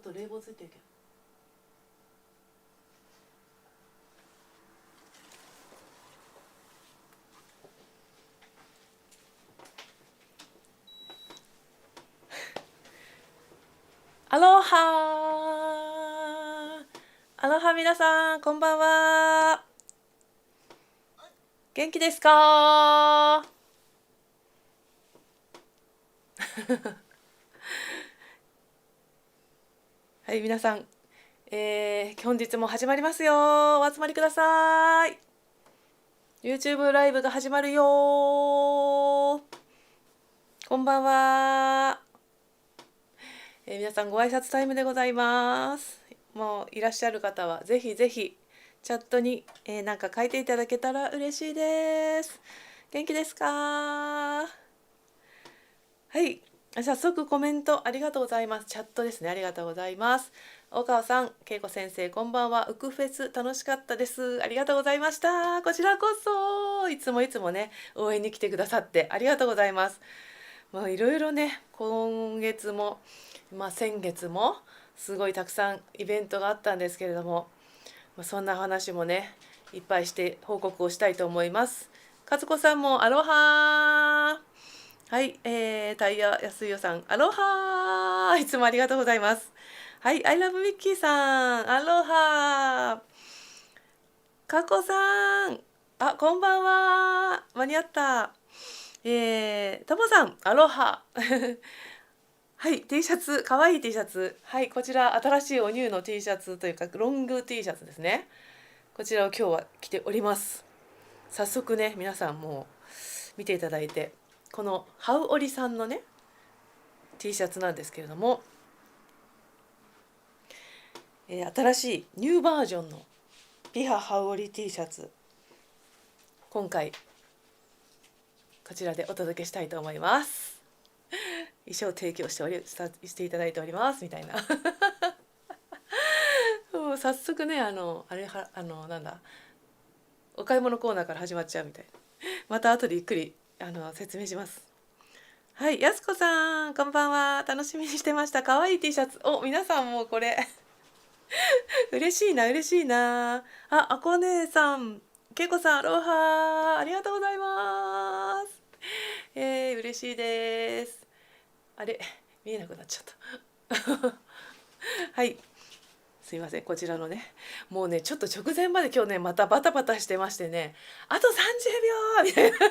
と冷房ついてるけど。アロハアロハ、皆さんこんばんは。元気ですか？はい、皆さん、本日も始まりますよ。お集まりください。 YouTube ライブが始まるよ。こんばんは。皆さんご挨拶タイムでございます。もういらっしゃる方はぜひぜひチャットに、なんか書いていただけたら嬉しいです。元気ですか？はい、早速コメントありがとうございます。チャットですね、ありがとうございます。大川さん、恵子先生、こんばんは。ウクフェス楽しかったです。ありがとうございました。こちらこそいつもいつもね、応援に来てくださってありがとうございます。いろいろね、今月も、先月もすごいたくさんイベントがあったんですけれども、そんな話もねいっぱいして報告をしたいと思います。勝子さんもアロハー。はい、タイヤ安代さんアロハー、いつもありがとうございます。はい、アイラブミッキーさんアロハー。かこさん、あ、こんばんは、間に合った。ともさんアロハはい、T シャツ、かわいい T シャツ。はい、こちら新しいおニューの T シャツというかロング T シャツですね。こちらを今日は着ております。早速ね、皆さんも見ていただいて、このハウオリさんのね T シャツなんですけれども、新しいニューバージョンのピハハウオリ T シャツ、今回こちらでお届けしたいと思います。衣装提供していただいておりますみたいなもう早速ね、あれはなんだ、お買い物コーナーから始まっちゃうみたいな。また後でゆっくり説明します。はい、やすこさんこんばんは。楽しみにしてました。可愛い T シャツ。お、皆さんもこれ嬉しいな嬉しいな。あこねさん、けいこさん、アロハ、ありがとうございます。嬉しいです。あれ、見えなくなっちゃったはい、すいません、こちらのね、もうねちょっと直前まで今日ねまたバタバタしてましてね、あと30秒みたいなわ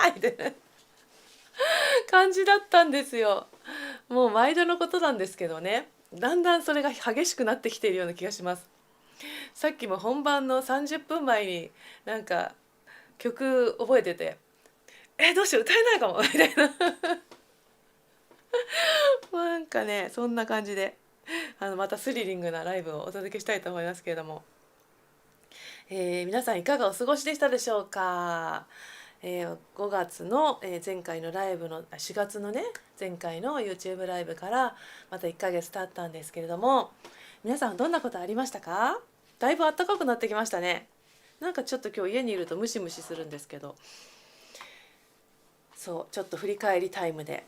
ーいみたいな感じだったんですよ。もう毎度のことなんですけどね、だんだんそれが激しくなってきているような気がします。さっきも本番の30分前になんか曲覚えてて、どうしよう歌えないかもみたいななんかねそんな感じでまたスリリングなライブをお届けしたいと思いますけれども、皆さんいかがお過ごしでしたでしょうか。5月の、前回のライブの4月のね前回の YouTube ライブからまた1ヶ月経ったんですけれども、皆さんどんなことありましたか？だいぶ暖かくなってきましたね。なんかちょっと今日家にいるとムシムシするんですけど、そうちょっと振り返りタイムで、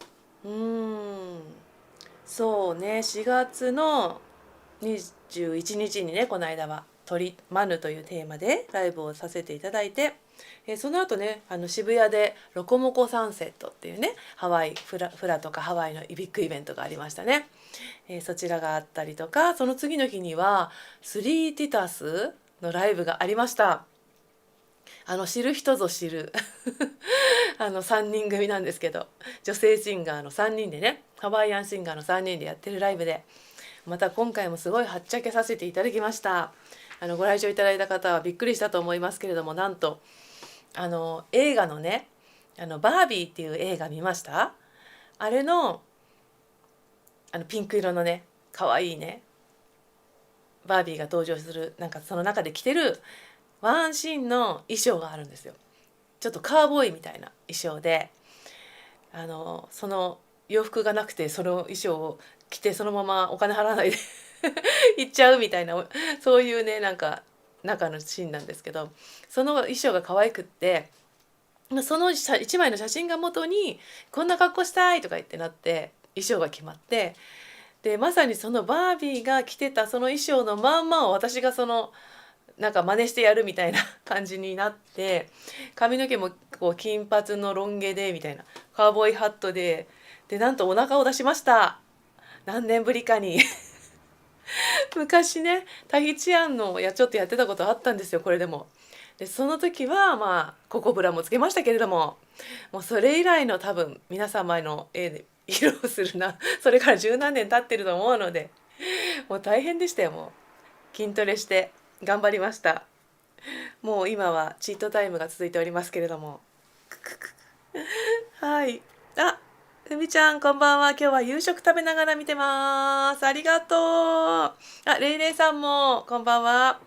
そうね、4月の21日にね、この間は鳥マヌというテーマでライブをさせていただいて、その後ね渋谷でロコモコサンセットっていうねハワイフラとかハワイのビッグイベントがありましたね。そちらがあったりとか、その次の日にはスリーティタスのライブがありました。知る人ぞ知る3人組なんですけど、女性シンガーの3人でね、ハワイアンシンガーの3人でやってるライブで、また今回もすごいはっちゃけさせていただきました。ご来場いただいた方はびっくりしたと思いますけれども、なんと映画のねバービーっていう映画見ました？あれのピンク色のね可愛いねバービーが登場する、なんかその中で着てるワンシーンの衣装があるんですよ。ちょっとカーボーイみたいな衣装で、その洋服がなくてその衣装を着てそのままお金払わないで行っちゃうみたいな、そういうねなんか中のシーンなんですけど、その衣装が可愛くって、その1枚の写真が元にこんな格好したいとか言ってなって衣装が決まって、でまさにそのバービーが着てたその衣装のまんまを私がなんか真似してやるみたいな感じになって、髪の毛もこう金髪のロン毛でみたいな、カウボーイハットでなんとお腹を出しました。何年ぶりかに昔ねタヒチアンのちょっとやってたことあったんですよ、これでも。でその時はまあココブラもつけましたけれども、もうそれ以来の多分皆様へので披露するなそれから十何年経ってると思うので、もう大変でしたよ。もう筋トレして頑張りました。もう今はチートタイムが続いておりますけれどもはい。あ、ふみちゃんこんばんは。今日は夕食食べながら見てます。ありがとう。あ、レイレイさんもこんばんは。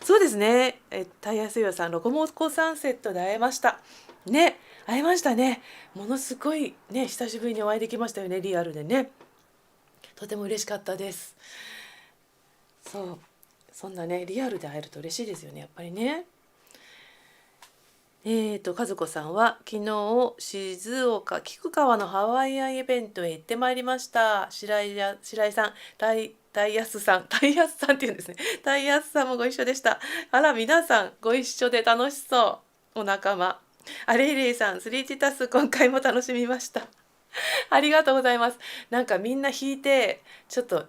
そうですね。タイヤスヨさん、ロコモコサンセットで会えました。ね、会えましたね。ものすごいね、久しぶりにお会いできましたよね、リアルでね。とても嬉しかったです。そう、そんなね、リアルで会えると嬉しいですよね、やっぱりね。和子さんは昨日静岡菊川のハワイアンイベントへ行ってまいりました。白井さん、タイヤスさんって言うんですね。タイヤスさんもご一緒でした。あら、皆さんご一緒で楽しそう。お仲間。レイレイさん、スリーチタス今回も楽しみました。ありがとうございます。なんかみんな引いて、ちょっと、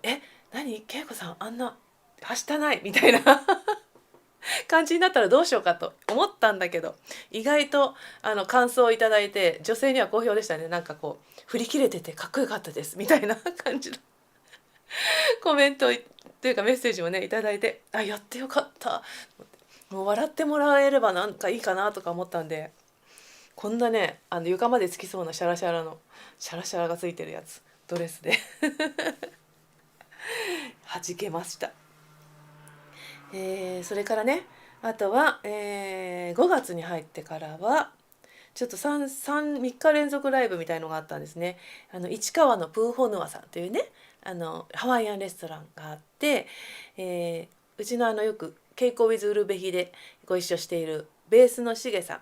何恵子さんあんな、はしたないみたいな感じになったらどうしようかと思ったんだけど、意外と感想をいただいて、女性には好評でしたね。なんかこう振り切れててかっこよかったですみたいな感じのコメントというかメッセージもねいただいて、やってよかった、もう笑ってもらえればなんかいいかなとか思ったんで、こんなね床までつきそうなシャラシャラがついてるやつドレスで弾けました。それからね、あとは、5月に入ってからはちょっと3日連続ライブみたいのがあったんですね。市川のプーホヌアさんというねハワイアンレストランがあって、うちのよく稽古ウィズウルベヒでご一緒しているベースのしげさん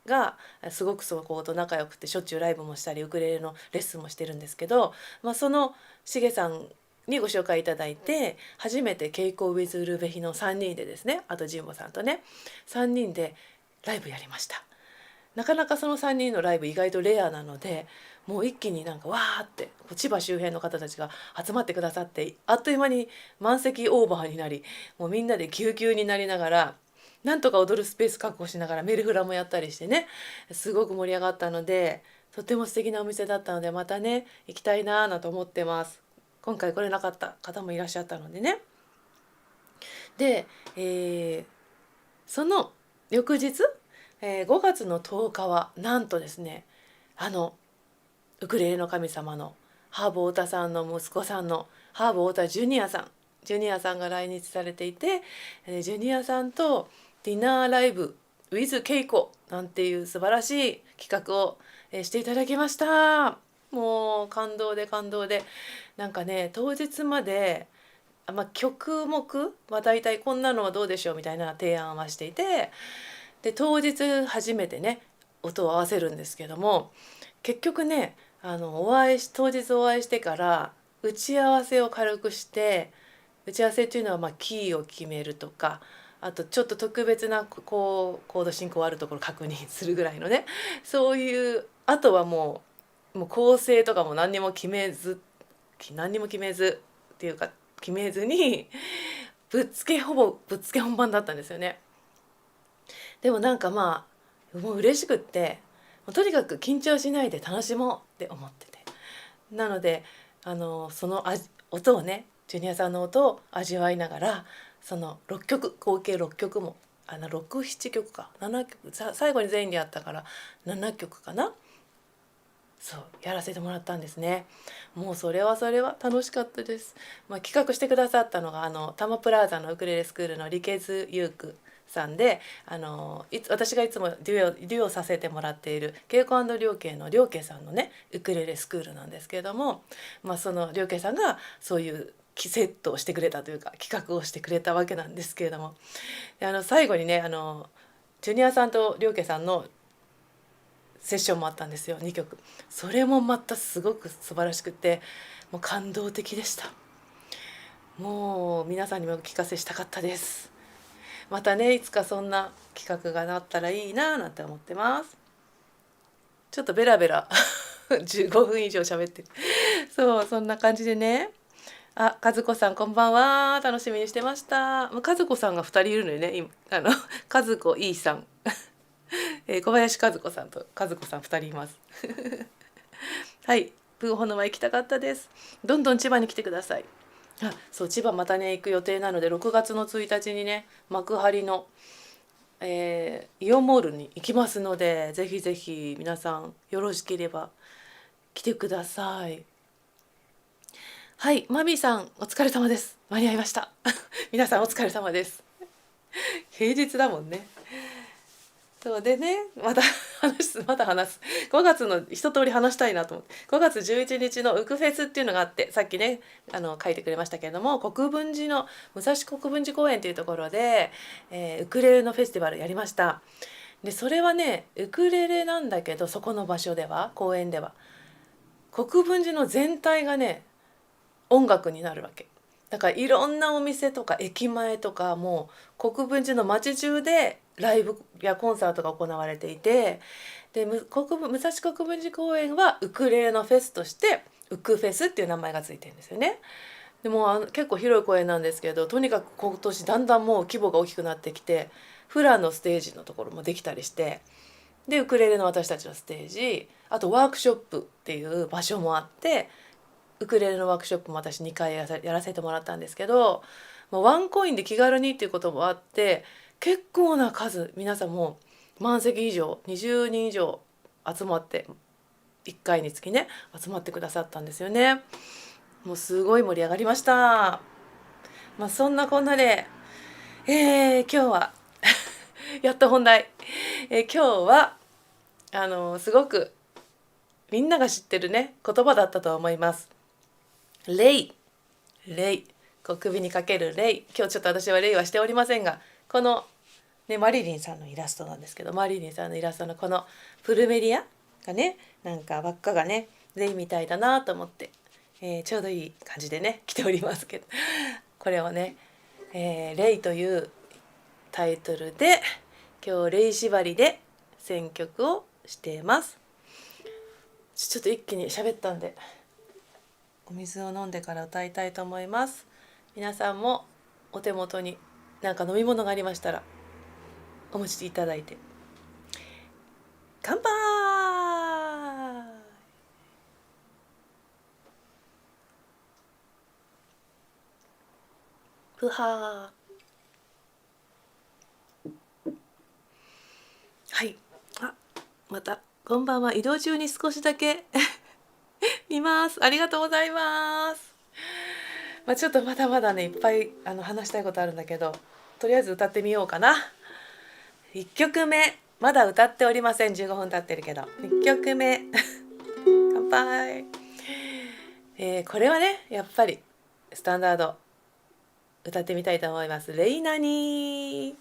がすごくそこと仲良くてしょっちゅうライブもしたりウクレレのレッスンもしてるんですけど、そのしげさんにご紹介いただいて初めて稽古ウィズウルベヒの3人でですね、あと神保さんとね3人でライブやりました。なかなかその3人のライブ意外とレアなので、もう一気になんかわーって千葉周辺の方たちが集まってくださって、あっという間に満席オーバーになり、もうみんなでぎゅうぎゅうになりながらなんとか踊るスペース確保しながらメルフラもやったりしてね、すごく盛り上がったのでとても素敵なお店だったので、またね行きたいなと思ってます。今回来れなかった方もいらっしゃったのでね。で、その翌日、5月の10日はなんとですね、ウクレレの神様のハーブ太田さんの息子さんのハーブ太田ジュニアさんが来日されていて、ジュニアさんとディナーライブ with ケイコなんていう素晴らしい企画をしていただきました。もう感動でなんかね当日まで曲目はだいたいこんなのはどうでしょうみたいな提案はしていて、で当日初めてね音を合わせるんですけども、結局ね当日お会いしてから打ち合わせを軽くして、打ち合わせっていうのはキーを決めるとか、あとちょっと特別なコード進行あるところ確認するぐらいのね、そういうあとはもう構成とかも何にも決めずっていうか決めずにほぼぶっつけ本番だったんですよね。でもなんかもう嬉しくってとにかく緊張しないで楽しもうって思ってて、なのでその音をねジュニアさんの音を味わいながら、その6曲合計6曲も67曲か7曲最後に全員でやったから7曲かな、そうやらせてもらったんですね。もうそれは楽しかったです。企画してくださったのがタマプラーザのウクレレスクールのリケズユークさんで、私がいつもデュオさせてもらっているケイコ&リョウケイのリョウケイさんのねウクレレスクールなんですけれども、そのリョウケイさんがそういうセットをしてくれたというか企画をしてくれたわけなんですけれども、で最後にねジュニアさんとリョウケイさんのセッションもあったんですよ、2曲。それもまたすごく素晴らしくて、もう感動的でした。もう皆さんにもお聞かせしたかったです。またね、いつかそんな企画がなったらいいななんて思ってます。ちょっとベラベラ15分以上喋ってる。そう、そんな感じでね。あ、和子さんこんばんは。楽しみにしてました。和子さんが2人いるのよね。今和子いいさん、小林和子さんと和子さん2人います。はい、プーホのは行きたかったです。どんどん千葉に来てください。あ、そう、千葉またね行く予定なので、6月の1日にね幕張の、イオンモールに行きますので、ぜひぜひ皆さんよろしければ来てください。はい、マミーさんお疲れ様です。間に合いました。皆さんお疲れ様です。平日だもんね。そうでね、また話す。5月の一通り話したいなと思って、5月11日のウクフェスっていうのがあって、さっきね書いてくれましたけれども、国分寺の武蔵国分寺公園というところで、ウクレレのフェスティバルやりました。でそれはねウクレレなんだけど、そこの場所では、公園では国分寺の全体がね音楽になるわけだから、いろんなお店とか駅前とか、もう国分寺の街中でライブやコンサートが行われていて、で武蔵国分寺公園はウクレレのフェスとしてウクフェスっていう名前がついてるんですよね。でも結構広い公園なんですけど、とにかく今年だんだんもう規模が大きくなってきて、フラのステージのところもできたりして、でウクレレの私たちのステージ、あとワークショップっていう場所もあって、ウクレレのワークショップも私2回やらせてもらったんですけど、ワンコインで気軽にっていうこともあって、結構な数、皆さんも満席以上20人以上集まって、1回につきね集まってくださったんですよね。もうすごい盛り上がりました。そんなこんなで、今日はやっと本題、今日はすごくみんなが知ってるね言葉だったと思います。レイ、こう首にかけるレイ。今日ちょっと私はレイはしておりませんが、この、ね、マリリンさんのイラストなんですけど、マリリンさんのイラストのこのプルメリアがね、なんか輪っかがねレイみたいだなと思って、ちょうどいい感じでね来ておりますけど、これをね、レイというタイトルで今日レイ縛りで選曲をしています。ちょっと一気に喋ったんでお水を飲んでから歌いたいと思います。皆さんもお手元に何か飲み物がありましたらお持ちいただいて。乾杯。ふはー。はい。あ、またこんばんは。移動中に少しだけ見ます。ありがとうございます。ちょっとまだまだねいっぱい話したいことあるんだけど、とりあえず歌ってみようかな。1曲目まだ歌っておりません。15分経ってるけど1曲目乾杯。これはねやっぱりスタンダード歌ってみたいと思います。レイナニ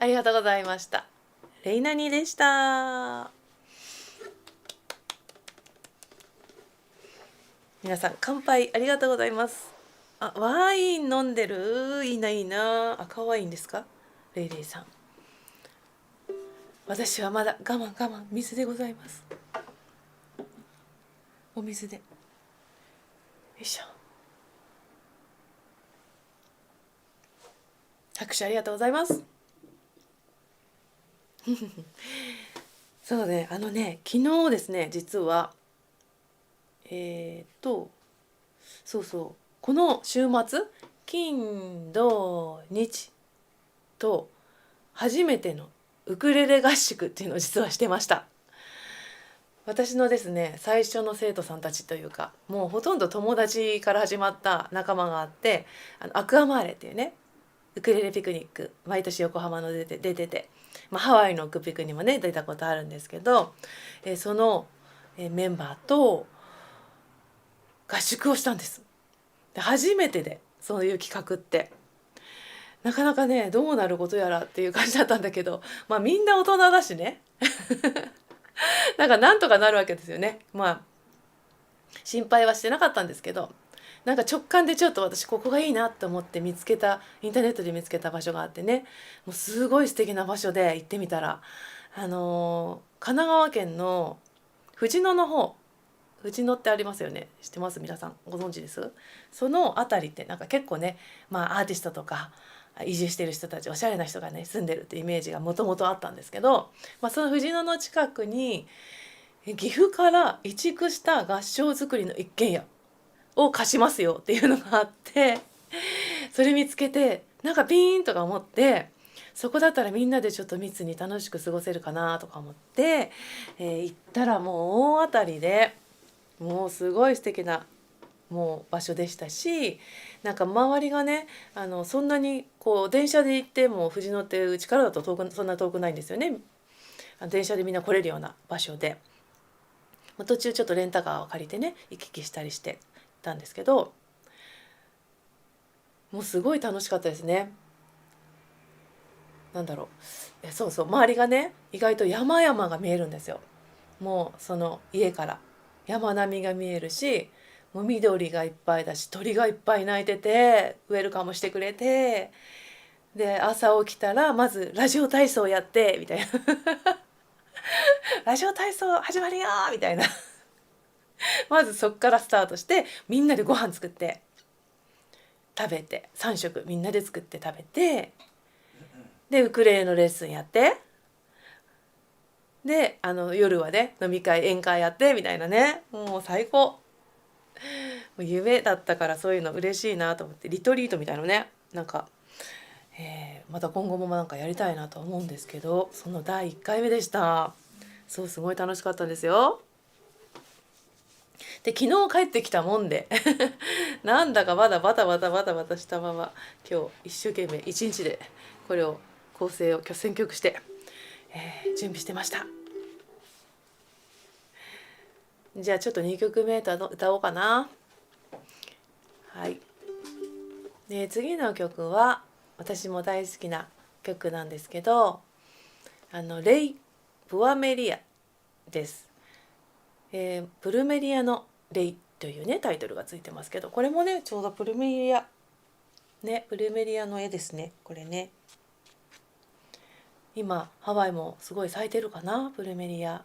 ありがとうございました。レイナニでした。皆さん乾杯ありがとうございます。あ、ワイン飲んでる。いいないいな。赤ワインですか？レイレイさん。私はまだ我慢水でございます。お水で。よいしょ。拍手ありがとうございます。そうね、昨日ですね、実はそうそう、この週末、金土日と初めてのウクレレ合宿っていうのを実はしてました。私のですね、最初の生徒さんたちというか、もうほとんど友達から始まった仲間があって、アクアマーレっていうね、ウクレレピクニック毎年横浜の出てて、ハワイのウクピクにもね出たことあるんですけど、その、メンバーと合宿をしたんです。で初めてでそういう企画ってなかなかねどうなることやらっていう感じだったんだけど、みんな大人だしねなんとかなるわけですよね。心配はしてなかったんですけど、直感でちょっと私ここがいいなと思って見つけた、インターネットで見つけた場所があってね、もうすごい素敵な場所で行ってみたら、神奈川県の藤野の方、藤野ってありますよね。知ってます？皆さんご存知です？その辺りって結構ね、アーティストとか移住してる人たち、おしゃれな人がね住んでるってイメージがもともとあったんですけど、その藤野の近くに岐阜から移築した合掌造りの一軒家を貸しますよっていうのがあって、それ見つけてピーンとか思って、そこだったらみんなでちょっと密に楽しく過ごせるかなとか思って、行ったらもう大当たりで、もうすごい素敵なもう場所でしたし、周りがねそんなにこう電車で行っても藤野ってうちからだとそんな遠くないんですよね。電車でみんな来れるような場所で、途中ちょっとレンタカーを借りてね行き来したりしてたんですけど、もうすごい楽しかったですね。そうそう、周りがね意外と山々が見えるんですよ。もうその家から山並みが見えるし、もう緑がいっぱいだし、鳥がいっぱい鳴いててウェルカムしてくれて、で朝起きたらまずラジオ体操やってみたいなラジオ体操始まるよみたいなまずそっからスタートして、みんなでご飯作って食べて、3食みんなで作って食べて、でウクレレのレッスンやって、で夜はね飲み会宴会やってみたいなね、もう最高。もう夢だったから、そういうの嬉しいなと思って、リトリートみたいなのねまた今後もやりたいなと思うんですけど、その第1回目でした。そう、すごい楽しかったんですよ。で昨日帰ってきたもんでなんだかまだバタバタしたまま、今日一生懸命一日でこれを構成を選曲して、準備してました。じゃあちょっと2曲目歌おうかな。はい。で次の曲は私も大好きな曲なんですけど、レイ・ブアメリアです。プルメリアのレイというねタイトルがついてますけど、これもねちょうどプルメリアの絵ですね。これね、今ハワイもすごい咲いてるかな、プルメリア。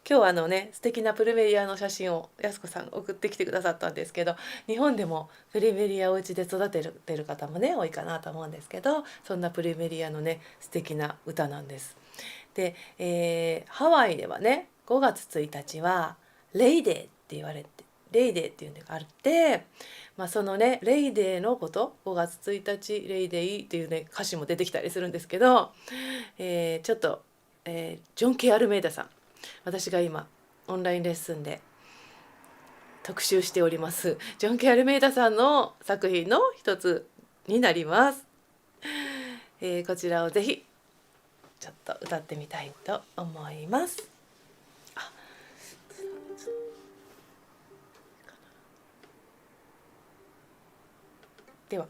今日は素敵なプルメリアの写真をやすこさんが送ってきてくださったんですけど、日本でもプルメリアをお家で育ててる方もね多いかなと思うんですけど、そんなプルメリアのね素敵な歌なんです。で、ハワイではね5月1日はレイデーって言われて、レイデーっていうのがあって、そのねレイデーのこと、5月1日レイデーっていうね歌詞も出てきたりするんですけど、ちょっと、ジョン・ケアルメイダさん、私が今オンラインレッスンで特集しておりますジョン・ケアルメイダさんの作品の一つになります。こちらをぜひちょっと歌ってみたいと思います。では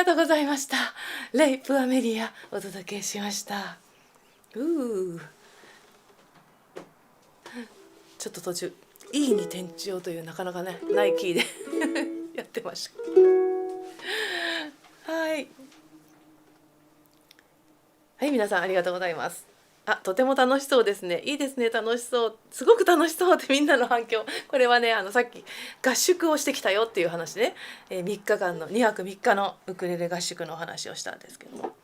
がとうございました。レイプアメリアお届けしました。ちょっと途中 E に転調というなかなかねないキーでやってました。はいはい、皆さんありがとうございます。とても楽しそうですね。いいですね、楽しそう、すごく楽しそうってみんなの反響。これはね、さっき合宿をしてきたよっていう話で、3日間の2泊3日のウクレレ合宿のお話をしたんですけども、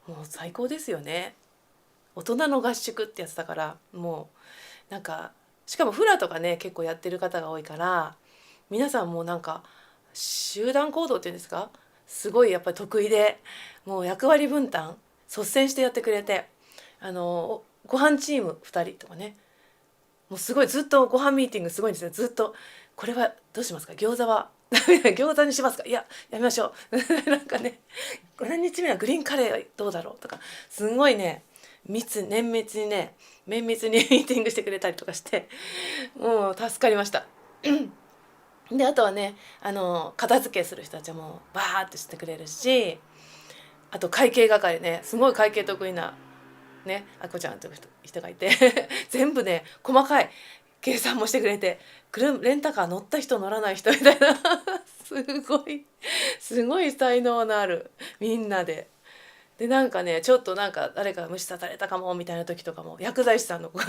もう最高ですよね。大人の合宿ってやつだから、もうなんかしかもフラとかね結構やってる方が多いから、皆さんもなんか集団行動っていうんですか、すごいやっぱり得意で、もう役割分担率先してやってくれて、ご飯チーム2人とかね、もうすごいずっとご飯ミーティングすごいんですよ。ずっとこれはどうしますか、餃子は餃子にしますか、いややめましょうなんかね、何日目はグリーンカレーはどうだろうとか、すごいね綿密にね綿密にミーティングしてくれたりとかして、もう助かりましたであとはね片付けする人たちはもうバーってしてくれるし、あと会計係ね、すごい会計得意なねあこちゃんという人がいて全部ね細かい計算もしてくれて、レンタカー乗った人乗らない人みたいなすごい才能のあるみんなで。でなんかねちょっとなんか誰かが虫刺されたかもみたいな時とかも薬剤師さんの子が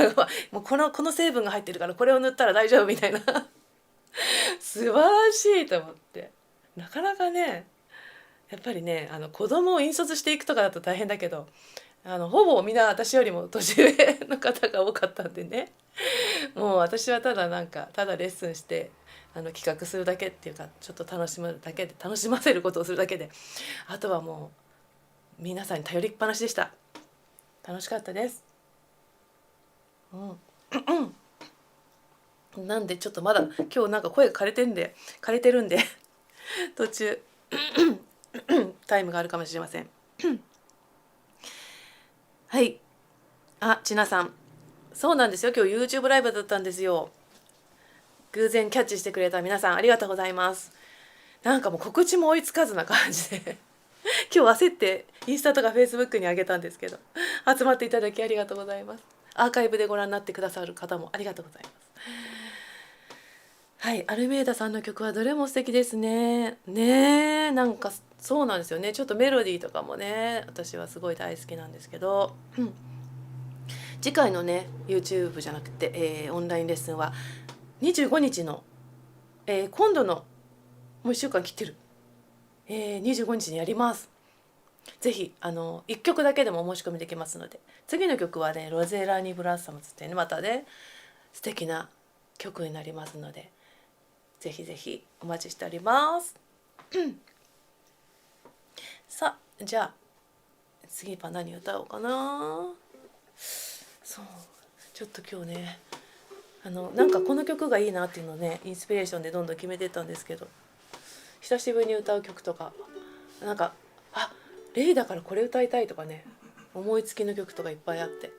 もうこの成分が入ってるからこれを塗ったら大丈夫みたいな素晴らしいと思って。なかなかねやっぱりね子供を引率していくとかだと大変だけど、ほぼみんな私よりも年上の方が多かったんでね、もう私はただレッスンして企画するだけっていうか、ちょっと楽しむだけで、楽しませることをするだけで、あとはもう皆さんに頼りっぱなしでした。楽しかったです。なんでちょっとまだ今日なんか声が枯れてるんで途中タイムがあるかもしれませんはい、ちなさん、そうなんですよ、今日 YouTube ライブだったんですよ。偶然キャッチしてくれた皆さんありがとうございます。なんかもう告知も追いつかずな感じで今日焦ってインスタとかフェイスブックに上げたんですけど、集まっていただきありがとうございます。アーカイブでご覧になってくださる方もありがとうございます。はい、アルメイダさんの曲はどれも素敵ですね。ねえ、なんかそうなんですよね。ちょっとメロディーとかもね、私はすごい大好きなんですけど、次回のね YouTube じゃなくて、オンラインレッスンは25日の、今度のもう1週間切ってる、25日にやります。ぜひ1曲だけでもお申し込みできますので、次の曲はねロゼラニブラッサムズってねまたね素敵な曲になりますので、ぜひぜひお待ちしておりますさあじゃあ次は何歌おうかな。そうちょっと今日ねなんかこの曲がいいなっていうのをねインスピレーションでどんどん決めてったんですけど、久しぶりに歌う曲とかなんかレイだからこれ歌いたいとかね、思いつきの曲とかいっぱいあって、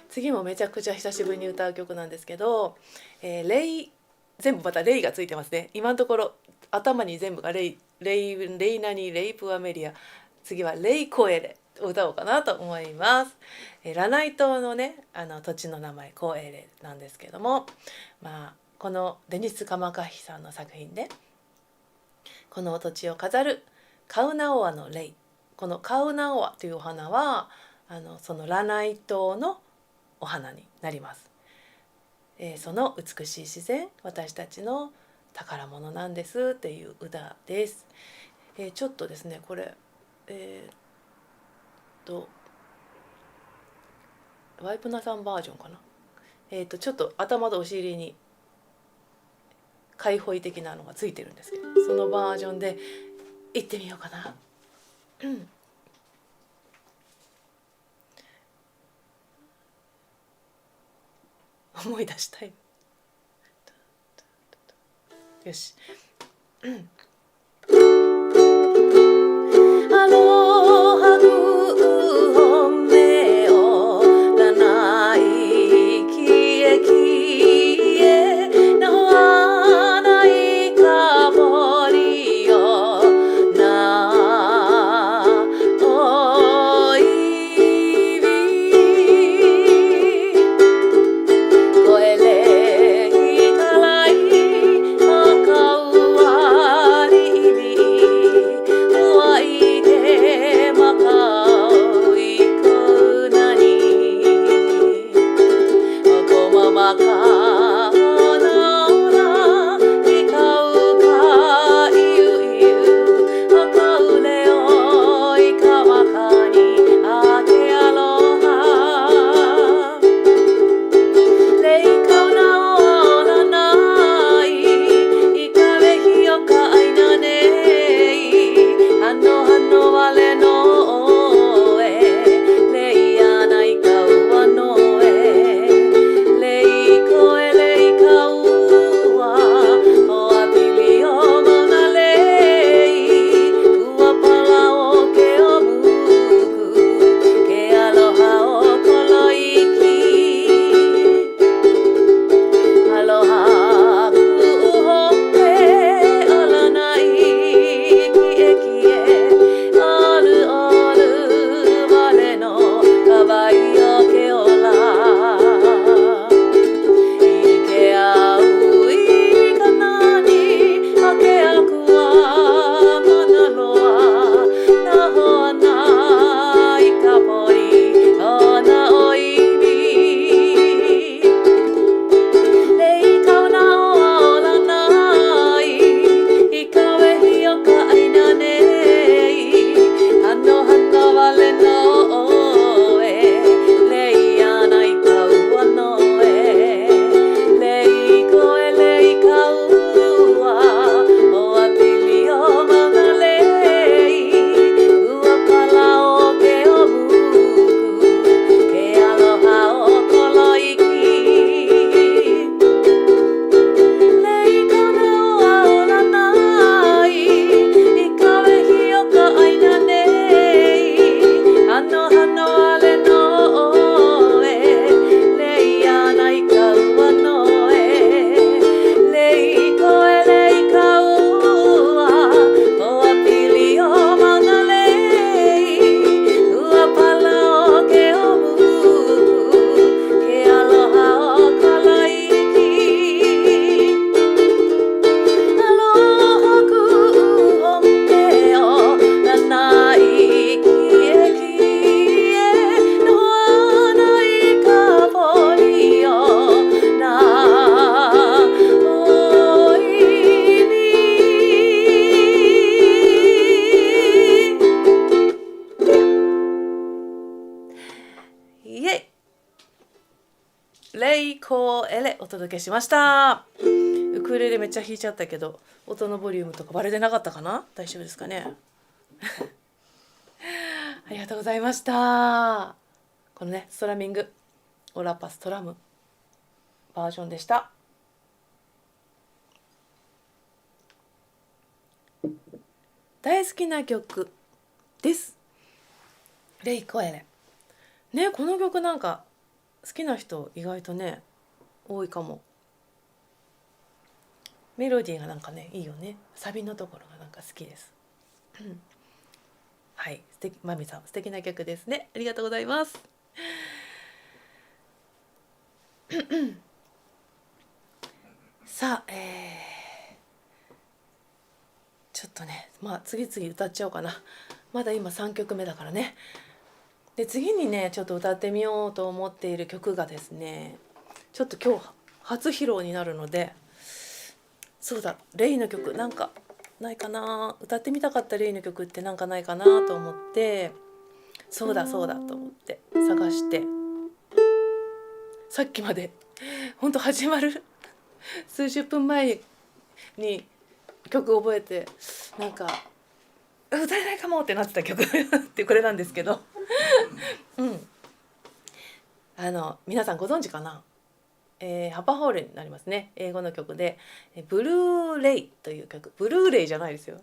次もめちゃくちゃ久しぶりに歌う曲なんですけど、全部またレイがついてますね。今のところ頭に全部がレイナニレイプアメリア、次はレイコエレを歌おうかなと思います。ラナイ島のね土地の名前コエレなんですけども、このデニス・カマカヒさんの作品で、この土地を飾るカウナオアのレイ、このカウナオアというお花はそのラナイ島のお花になります。その美しい自然、私たちの宝物なんですっていう歌です。ちょっとですねこれワイプナさんバージョンかな。ちょっと頭とお尻に開放的なのがついてるんですけど、そのバージョンで行ってみようかな。思い出したい。よし。アロハグホメオラナイキエキエナワナイカボリオコエレお届けしました。ウクレレめっちゃ弾いちゃったけど音のボリュームとかバレてなかったかな。大丈夫ですかね。ありがとうございました。このねストラミングオラパストラムバージョンでした。大好きな曲です。レイコエレね、この曲なんか好きな人意外とね多いかも。メロディーがなんかねいいよね。サビのところがなんか好きです。はい、素敵、マミさん素敵な曲ですね。ありがとうございます。さあ、ちょっとね次々歌っちゃおうかな。まだ今3曲目だからね。で次にねちょっと歌ってみようと思っている曲がですね、ちょっと今日初披露になるので、そうだレイの曲なんかないかな。歌ってみたかったレイの曲ってなんかないかなと思って、そうだと思って探して、さっきまでほんと始まる数十分前に曲覚えてなんか歌えないかもってなってた曲ってこれなんですけど皆さんご存知かな。ハパホールになりますね。英語の曲でブルーレイという曲。ブルーレイじゃないですよ。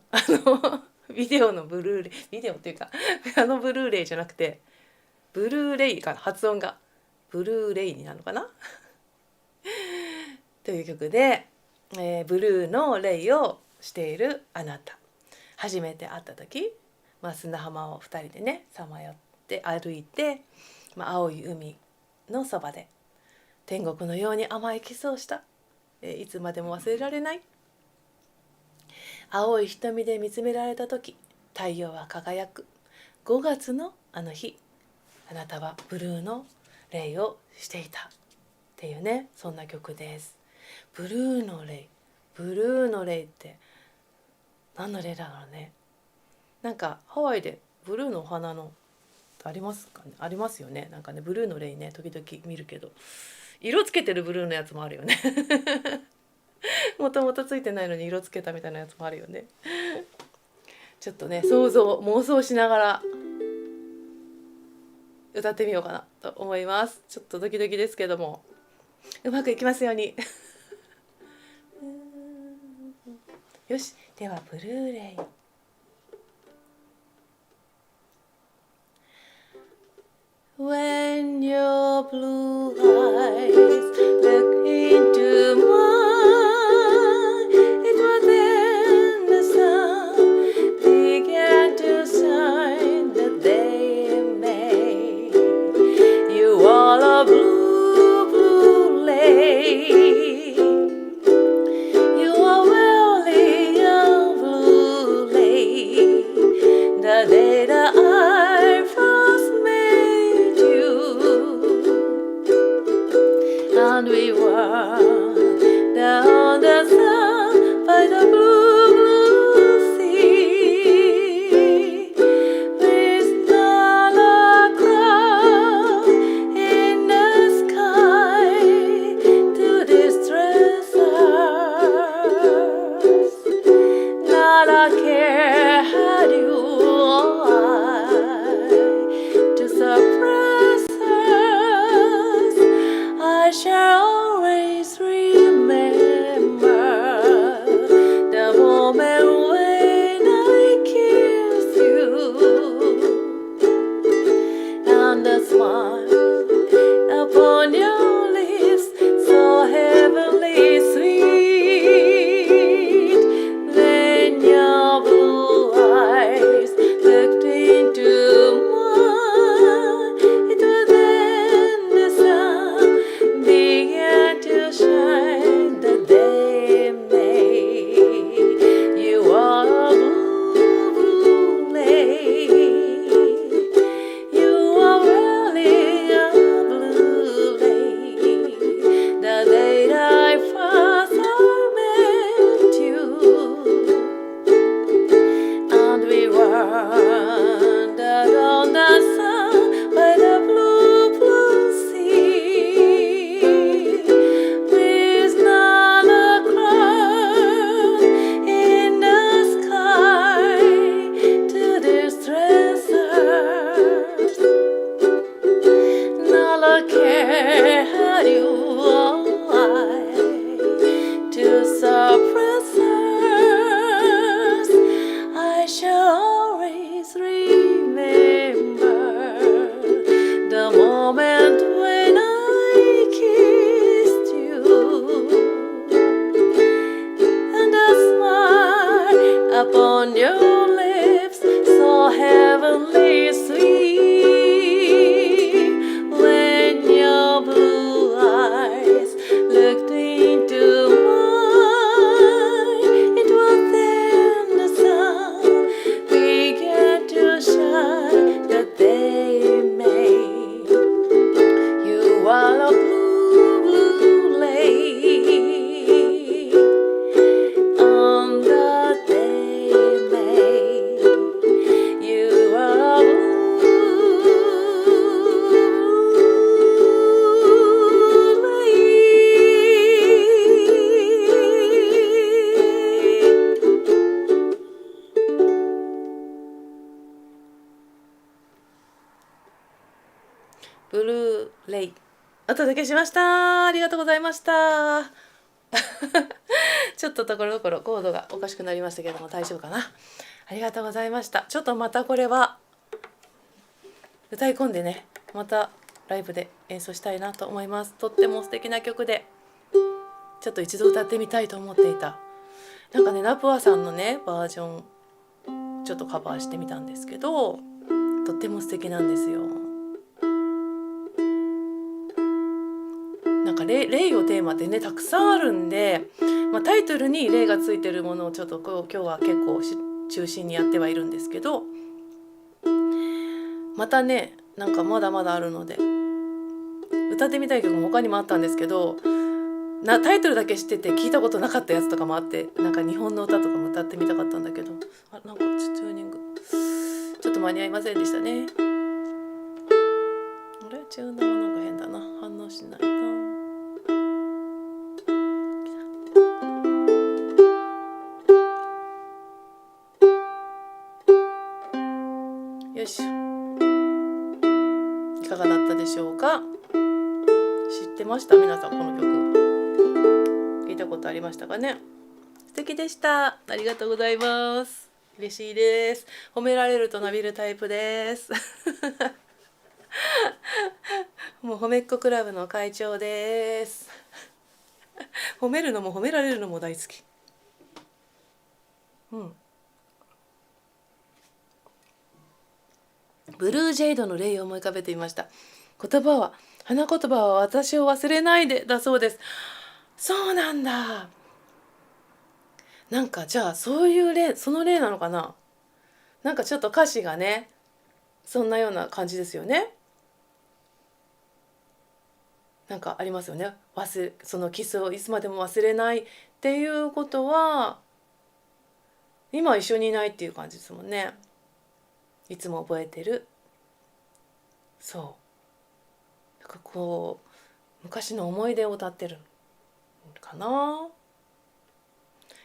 ビデオのブルーレイ、ビデオっていうかブルーレイじゃなくてブルーレイか発音がブルーレイになるのかなという曲で、ブルーのレイをしているあなた。初めて会った時、砂浜を2人でねさまよって歩いて、青い海のそばで天国のように甘いキスをした、いつまでも忘れられない。青い瞳で見つめられた時、太陽は輝く5月のあの日、あなたはブルーのレイをしていたっていうね、そんな曲です。ブルーのレイ、ブルーのレイって何のレイだろうね。なんかハワイでブルーのお花のありますかね。ありますよね。なんかねブルーのレイね時々見るけど、色つけてるブルーのやつもあるよねもともとついてないのに色つけたみたいなやつもあるよね。ちょっとね妄想しながら歌ってみようかなと思います。ちょっとドキドキですけどもうまくいきますようによし、ではブルーレイ。When your blue eyes look into mine, it was then the sun began to shine that they made. You are a blue, blue lake. You are really a blue lake. The day that I first met you, and we were 届けしました。ありがとうございました。ちょっとところどころコードがおかしくなりましたけども大丈夫かな。ありがとうございました。ちょっとまたこれは歌い込んでね、またライブで演奏したいなと思います。とっても素敵な曲で、ちょっと一度歌ってみたいと思っていた。なんかね、ナプアさんのねバージョンちょっとカバーしてみたんですけど、とっても素敵なんですよ。なんか霊をテーマでねたくさんあるんで、タイトルに霊がついてるものをちょっと今日は結構中心にやってはいるんですけど、またねなんかまだまだあるので歌ってみたい曲も他にもあったんですけど、タイトルだけ知ってて聞いたことなかったやつとかもあって、なんか日本の歌とかも歌ってみたかったんだけど、なんかチューニングちょっと間に合いませんでしたね。あれチューナーはなんか変だな、反応しないな。よいしょ、いかがだったでしょうか。知ってました皆さん、この曲聞いたことありましたかね。素敵でした。ありがとうございます。嬉しいです。褒められると伸びるタイプですもう褒めっ子クラブの会長です褒めるのも褒められるのも大好き。ブルージェイドの例を思い浮かべてみました。花言葉は私を忘れないでだそうです。そうなんだ。なんかじゃあそういう例、その例なのかな。なんかちょっと歌詞がねそんなような感じですよね。なんかありますよね。そのキスをいつまでも忘れないっていうことは今一緒にいないっていう感じですもんね。いつも覚えてる。そうなんかこう昔の思い出を歌ってるかな。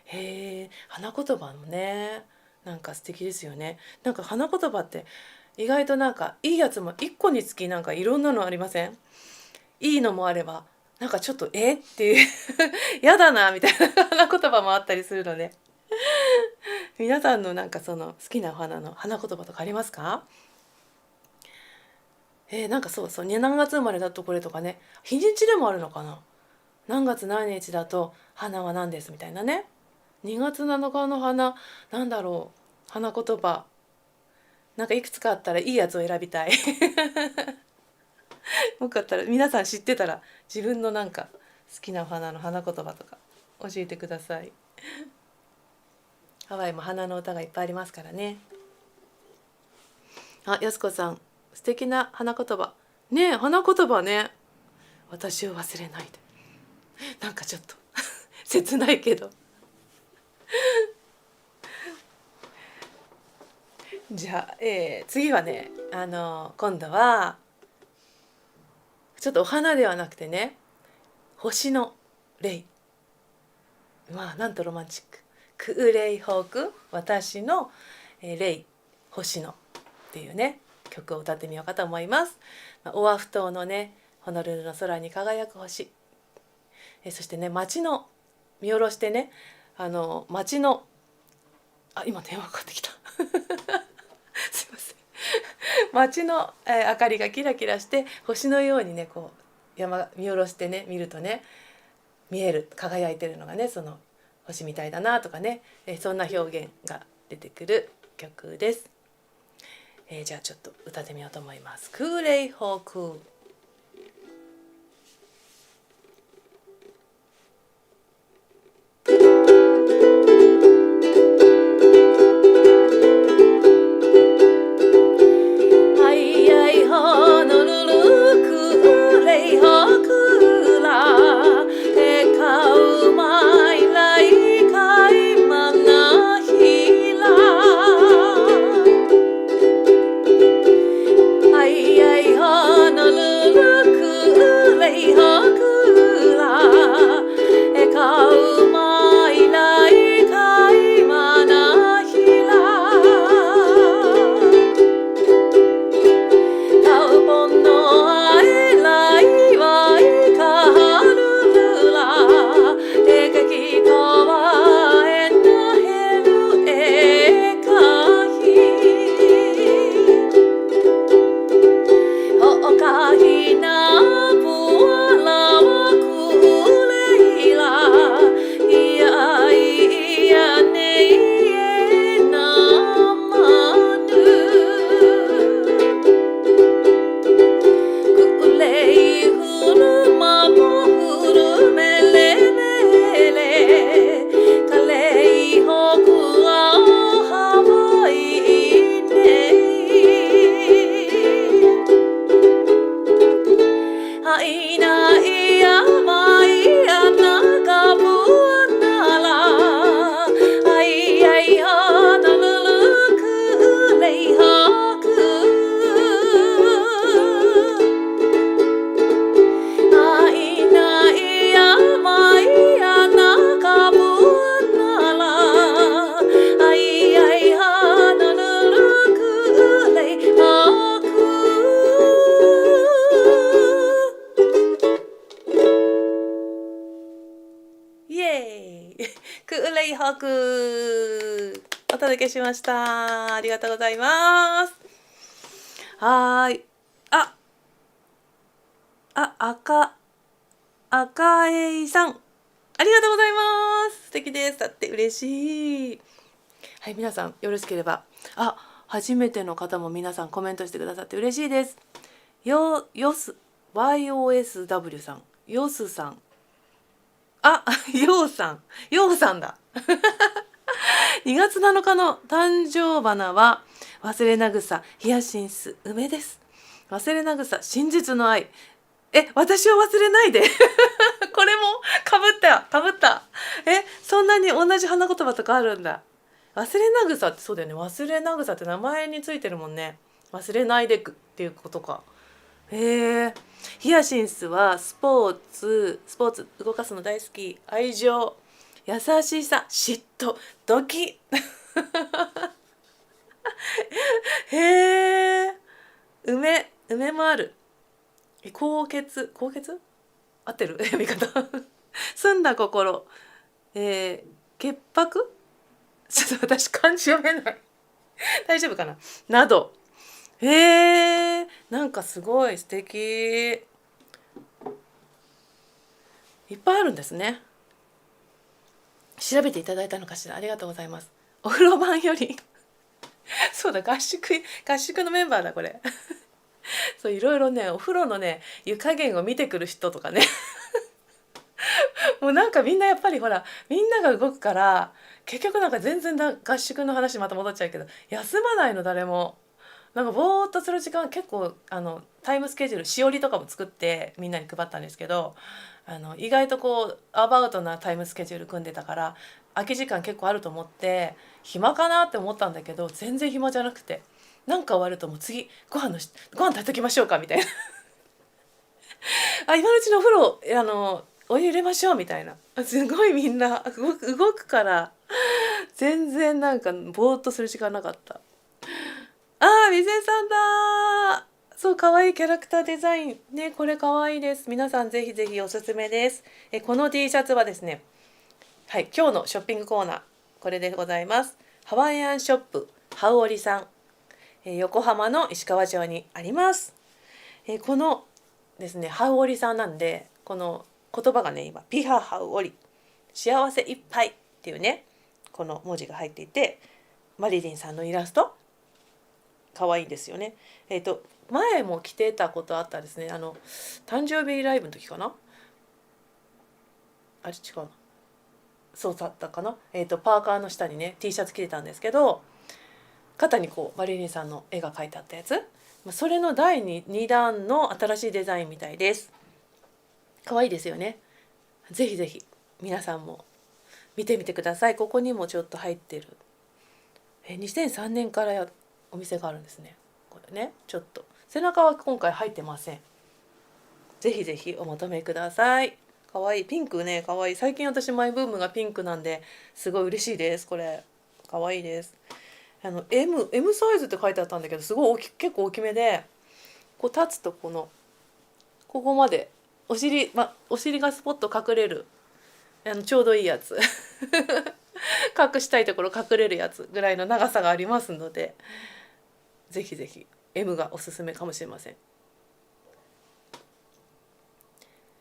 へえ、花言葉もねなんか素敵ですよね。なんか花言葉って意外となんかいいやつも一個につきなんかいろんなのありません？いいのもあればなんかちょっとっていうやだなみたいな花言葉もあったりするので、皆さんのなんかその好きなお花の花言葉とかありますか？なんかそう何月生まれだとこれとかね、日にちでもあるのかな。何月何日だと花は何ですみたいなね。2月7日の花なんだろう、花言葉なんかいくつかあったらいいやつを選びたいよかったら皆さん知ってたら自分のなんか好きなお花の花言葉とか教えてください。ハワイも花の歌がいっぱいありますからね。やすこさん素敵な花言葉ね。花言葉ね、私を忘れないで、なんかちょっと切ないけどじゃあ、次はね今度はちょっとお花ではなくてね、星の霊。なんとロマンチック。クーレイホーク、私の、霊、星のっていうね曲を歌ってみようかと思います。オアフ島のねホノルルの空に輝く星、そしてね街の見下ろしてね街の今電話かかってきたすいません街の、明かりがキラキラして星のようにねこう山見下ろしてね見るとね見える、輝いてるのがねその星みたいだなとかね、そんな表現が出てくる曲です。じゃあちょっと歌ってみようと思います。クーレイホーク。Honolulu エーイクーレイホークお届けしました。ありがとうございます。はーい。赤江さん。ありがとうございます。素敵です。だって嬉しい。はい、皆さんよろしければ。初めての方も皆さんコメントしてくださって嬉しいです。YOSW さん。ヨスさん。ヨウさんだ。2月7日の誕生花は忘れな草、ヒヤシンス、梅です。忘れな草、真実の愛。私を忘れないで。これもかぶった。そんなに同じ花言葉とかあるんだ。忘れな草ってそうだよね。忘れな草って名前についてるもんね。忘れないでくっていうことか。ヒヤシンスはスポーツ動かすの大好き、愛情、優しさ、嫉妬、ドキ梅もある。高潔合ってる読み方澄んだ心、潔白ちょっと私漢字読めない大丈夫かななど。なんかすごい素敵。いっぱいあるんですね。調べていただいたのかしら。ありがとうございます。お風呂版よりそうだ、合宿のメンバーだこれそういろいろね、お風呂のね湯加減を見てくる人とかねもうなんかみんなやっぱりほら、みんなが動くから結局なんか全然合宿の話また戻っちゃうけど、休まないの誰も。なんかぼーっとする時間結構タイムスケジュールしおりとかも作ってみんなに配ったんですけど、意外とこうアバウトなタイムスケジュール組んでたから空き時間結構あると思って暇かなって思ったんだけど、全然暇じゃなくて、なんか終わるともう次ご飯炊いときましょうかみたいな今のうちのお風呂お湯入れましょうみたいな、すごいみんな動くから全然なんかぼーっとする時間なかった。水江さんだ。そう、可愛いキャラクターデザインね、これ可愛いです。皆さんぜひぜひおすすめです。この T シャツはですね、はい、今日のショッピングコーナーこれでございます。ハワイアンショップハウオリさん、横浜の石川町にあります。このですね、ハウオリさんなんで、この言葉がね、今ピハハウオリ、幸せいっぱいっていうね、この文字が入っていて、マリリンさんのイラスト可愛いですよね。前も着てたことあったですね。誕生日ライブの時かな。あれ違うな。そうだったかな。パーカーの下にね T シャツ着てたんですけど、肩にこうマリリンさんの絵が描いてあったやつ。それの第 2弾の新しいデザインみたいです。可愛いですよね。ぜひぜひ皆さんも見てみてください。ここにもちょっと入ってる。2003年からお店があるんですね。これね、ちょっと背中は今回入ってません。ぜひぜひお求めください。かわいいピンクね、かわいい。最近私マイブームがピンクなんですごい嬉しいです。これかわいいです。M サイズって書いてあったんだけど、すごい結構大きめで、こう立つとここまでお尻がスポッと隠れる、ちょうどいいやつ隠したいところ隠れるやつぐらいの長さがありますので、ぜひぜひ M がおすすめかもしれません。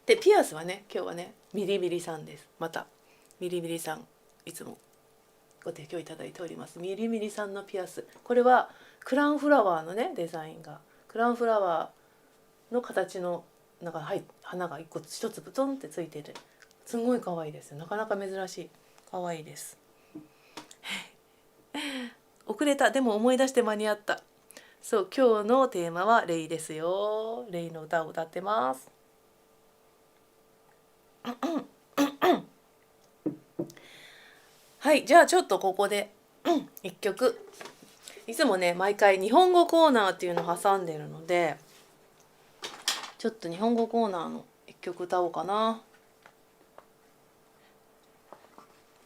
でピアスはね、今日はねミリミリさんです。またミリミリさんいつもご提供いただいております。ミリミリさんのピアス、これはクラウンフラワーのねデザインが、クラウンフラワーの形のなんか、花が一つブトンってついてて、すごい可愛いです。なかなか珍しい、可愛いです遅れた、でも思い出して間に合った。そう、今日のテーマはレイですよ。レイの歌を歌ってます。はい、じゃあちょっとここで一曲、いつもね毎回日本語コーナーっていうのを挟んでるので、ちょっと日本語コーナーの一曲歌おうかな。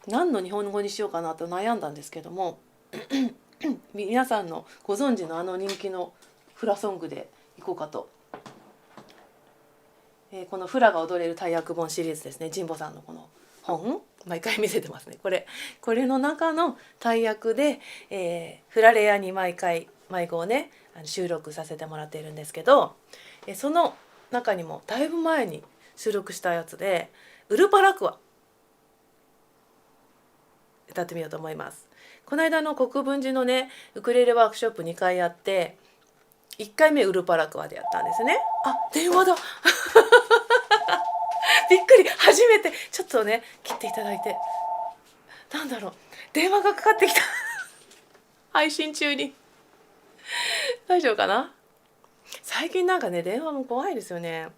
何の日本語にしようかなと悩んだんですけども皆さんのご存知の人気のフラソングでいこうかと。このフラが踊れる大役本シリーズですね、神保さんのこの本、毎回見せてますね。これの中の大役で、フラレアに毎号ね収録させてもらっているんですけど、その中にもだいぶ前に収録したやつでウルパラクア歌ってみようと思います。この間の国分寺のねウクレレワークショップ2回やって、1回目ウルパラクアでやったんですね。あ、電話だびっくり、初めて。ちょっとね切っていただいて、なんだろう、電話がかかってきた配信中に大丈夫かな。最近なんかね電話も怖いですよね。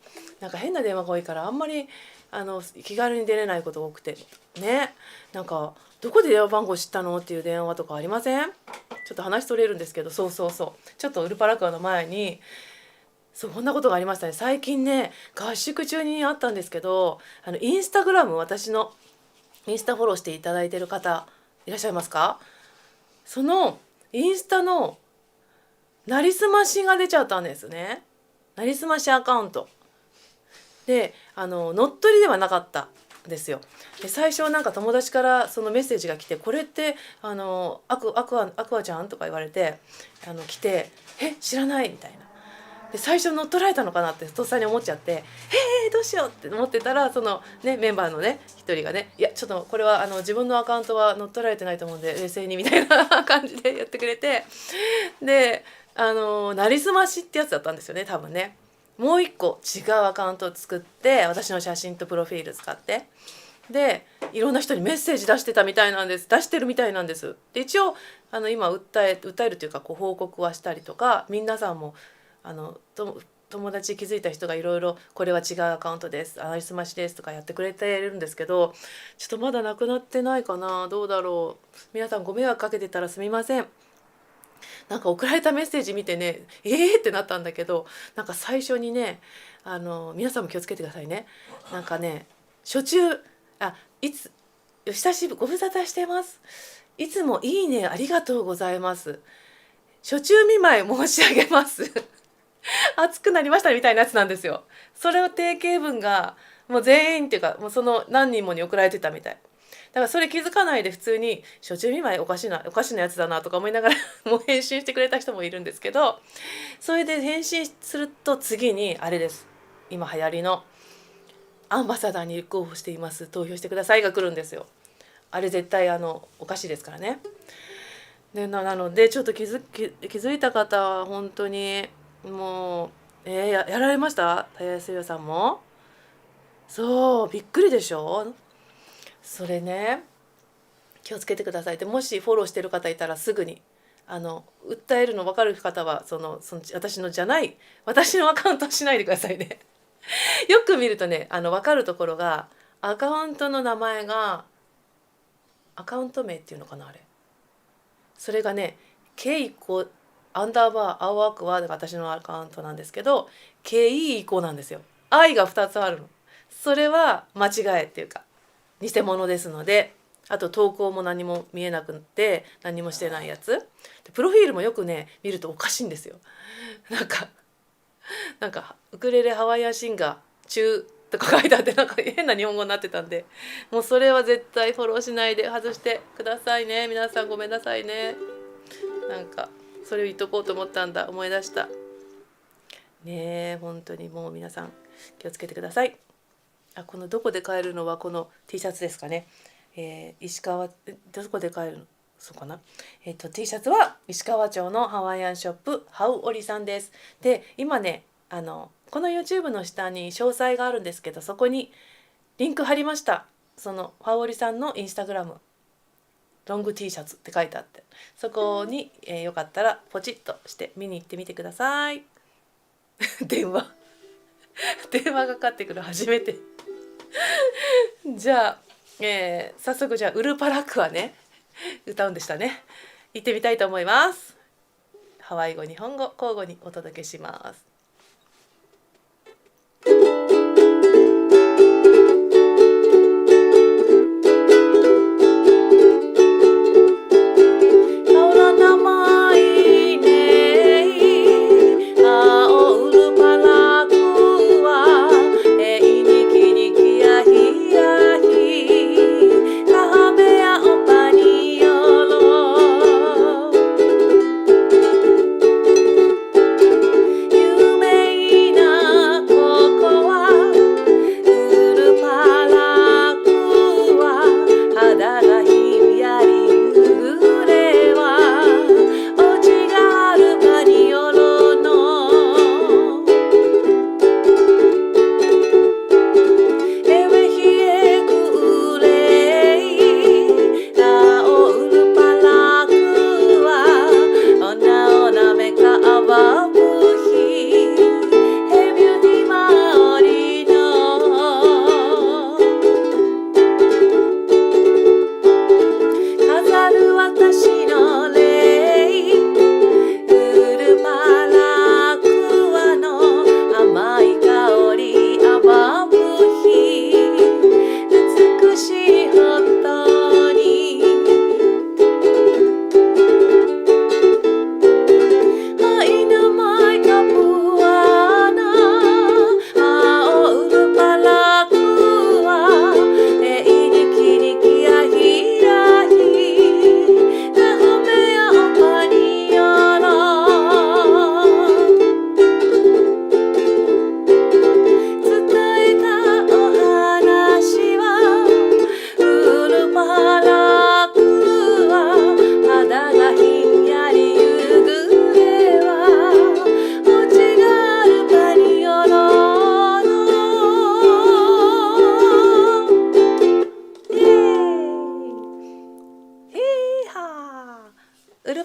なんか変な電話が多いからあんまり気軽に出れないことが多くてね。なんかどこで電話番号知ったのっていう電話とかありません？ちょっと話取れるんですけど、そうちょっとウルパラクアの前にこんなことがありましたね。最近ね合宿中にあったんですけど、インスタグラム、私のインスタフォローしていただいている方いらっしゃいますか？そのインスタのなりすましが出ちゃったんですね。なりすましアカウントで乗っ取りではなかったんですよ。で最初なんか友達からそのメッセージが来て、これってアクアちゃんとか言われて来て、知らないみたいな。で最初乗っ取られたのかなってとっさに思っちゃって、どうしようって思ってたら、そのねメンバーのね一人がね、いやちょっとこれは自分のアカウントは乗っ取られてないと思うんで冷静にみたいな感じでやってくれて、でなりすましってやつだったんですよね、多分ね。もう一個違うアカウントを作って、私の写真とプロフィール使って、でいろんな人にメッセージ出してるみたいなんです。で一応今訴えるというか報告はしたりとか、皆さんも友達気づいた人がいろいろこれは違うアカウントです、なりすましですとかやってくれてるんですけど、ちょっとまだなくなってないかな、どうだろう。皆さんご迷惑かけてたらすみません。なんか送られたメッセージ見てね、ってなったんだけど、なんか最初にね皆さんも気をつけてくださいね。なんかね初中久しぶりご無沙汰してます、いつもいいねありがとうございます、初中見舞い申し上げます熱くなりましたみたいなやつなんですよ。それを定型文がもう全員っていうか、もうその何人もに送られてたみたい。だからそれ気づかないで普通に初中見舞いおかしなやつだなとか思いながらもう返信してくれた人もいるんですけど、それで返信すると次にあれです、今流行りのアンバサダーに立候補しています、投票してくださいが来るんですよ。あれ絶対おかしいですからね。でなのでちょっと気づいた方は本当にもうやられました？たやすよさんもそうびっくりでしょ。それね気をつけてください。でもしフォローしてる方いたらすぐに訴えるの分かる方はその私のじゃない私のアカウントしないでくださいねよく見るとね分かるところが、アカウントの名前がアカウント名っていうのかな、あれそれがね K アンダーバー青アクアが私のアカウントなんですけど KE 以降なんですよ。愛が2つあるの。それは間違いっていうか偽物ですので、あと投稿も何も見えなくって何もしてないやつで、プロフィールもよくね見るとおかしいんですよ。なんかウクレレハワイアンシンガー中とか書いてあって、なんか変な日本語になってたんで、もうそれは絶対フォローしないで外してくださいね。皆さんごめんなさいね。なんかそれを言っとこうと思ったんだ、思い出したね。本当にもう皆さん気をつけてください。このどこで買えるのはこの T シャツですかね。石川どこで買えるのそうかな。T シャツは石川町のハワイアンショップハウオリさんです。で今ねこの YouTube の下に詳細があるんですけど、そこにリンク貼りました。そのハウオリさんのインスタグラムロング T シャツって書いてあって、そこに、よかったらポチッとして見に行ってみてください電話がかかってくる、初めてじゃあ、早速じゃあウルパラクアね歌うんでしたね。行ってみたいと思います。ハワイ語日本語交互にお届けします。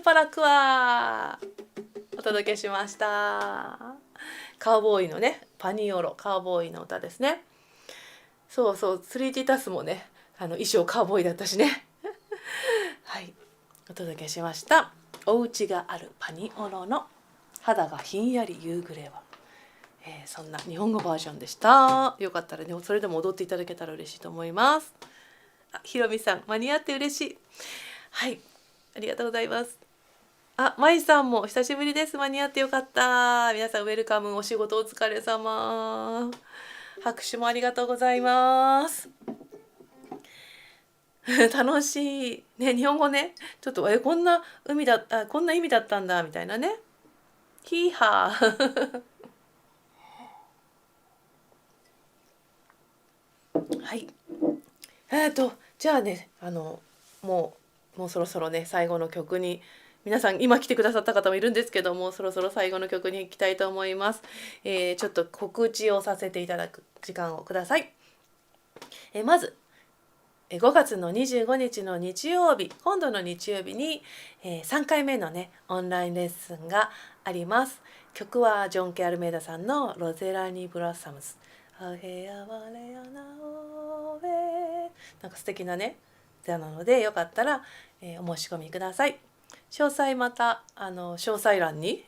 パラクワお届けしました。カウボーイのね、パニオロカウボーイの歌ですね。そうそう、3T タスもね、衣装カウボーイだったしねはい、お届けしました。お家があるパニオロの肌がひんやり夕暮れは、そんな日本語バージョンでした。よかったらね、それでも踊っていただけたら嬉しいと思います。ひろみさん、間に合って嬉しい。はい、ありがとうございます。まいさんも久しぶりです。間に合ってよかった。皆さんウェルカム、お仕事お疲れ様。拍手もありがとうございます。楽しいね、日本語ね、ちょっとこんなこんな意味だったんだみたいなね。ヒーハーはい。じゃあね、もうそろそろね、最後の曲に、皆さん今来てくださった方もいるんですけども、そろそろ最後の曲に行きたいと思います。ちょっと告知をさせていただく時間をください。まず5月の25日の日曜日、今度の日曜日に、3回目のねオンラインレッスンがあります。曲はジョン・ケ・アルメイダさんのロゼラニ・ブラッサムズ。なんか素敵なね歌なので、よかったら、お申し込みください。詳細また詳細欄に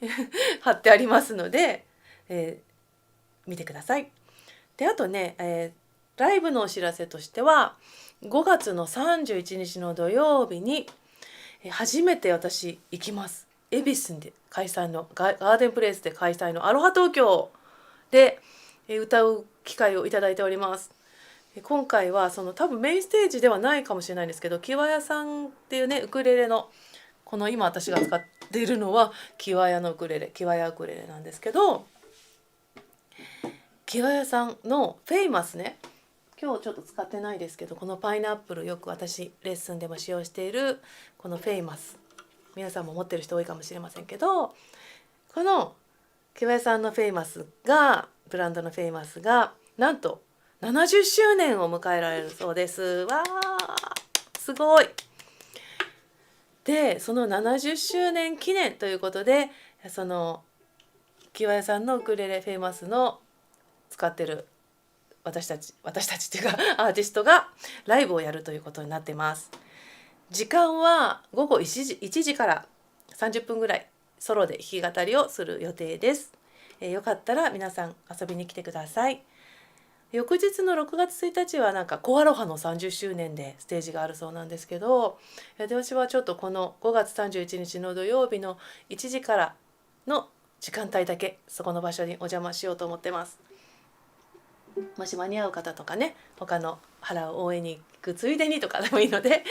貼ってありますので、見てください。であとね、ライブのお知らせとしては、5月の31日の土曜日に初めて私行きます。恵比寿で開催のガーデンプレイスで開催のアロハ東京で歌う機会をいただいております。今回は多分メインステージではないかもしれないんですけど、キワヤさんっていうねウクレレの、この今私が使っているのはキワヤのウクレレ、キワヤウクレレなんですけど、キワヤさんのフェイマスね、今日ちょっと使ってないですけど、このパイナップル、よく私レッスンでも使用しているこのフェイマス、皆さんも持ってる人多いかもしれませんけど、このキワヤさんのフェイマスが、ブランドのフェイマスがなんと70周年を迎えられるそうです。わー、すごい。でその70周年記念ということで、そのキワヤさんのウクレレフェイマスの使ってる私たちっていうかアーティストがライブをやるということになってます。時間は午後1時から30分ぐらいソロで弾き語りをする予定です。よかったら皆さん遊びに来てください。翌日の6月1日はなんかコアロハの30周年でステージがあるそうなんですけど、私はちょっとこの5月31日の土曜日の1時からの時間帯だけそこの場所にお邪魔しようと思ってます。もし間に合う方とかね、他の原を応援に行くついでにとかでもいいので